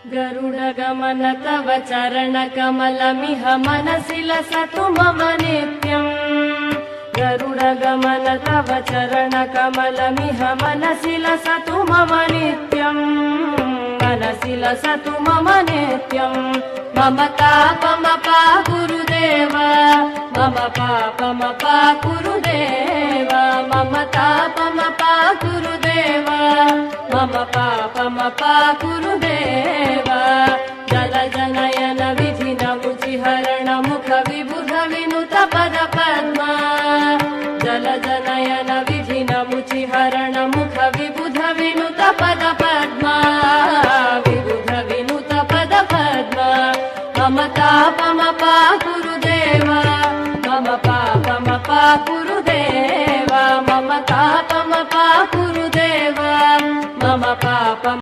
गरुडगमन तव चरणकमलमिह मनसि लसतु मम नित्यम्। गरुडगमन तव चरणकमलमिह मनसि लसतु मम नित्यम्। मनसि लसतु मम नित्यम्। मम तापमपा गुरुदेव, मम पापमपा गुरुदेव, मम तापमपा गुरुदेव, मम पापमपा गुरुदेव। जलजनयन विधिनमुचिहरण मुख विबुध विनुत पद पद्मा। जलजनयन विधिनमुचिहरण मुख विबुध विनुत पद पद्मा। विबुध विनुत पद पद्मा। मम तापमपा गुरुदेव, मम पापमपा गुरुदेव, मम तापमपा गुरुदेव, मम पापम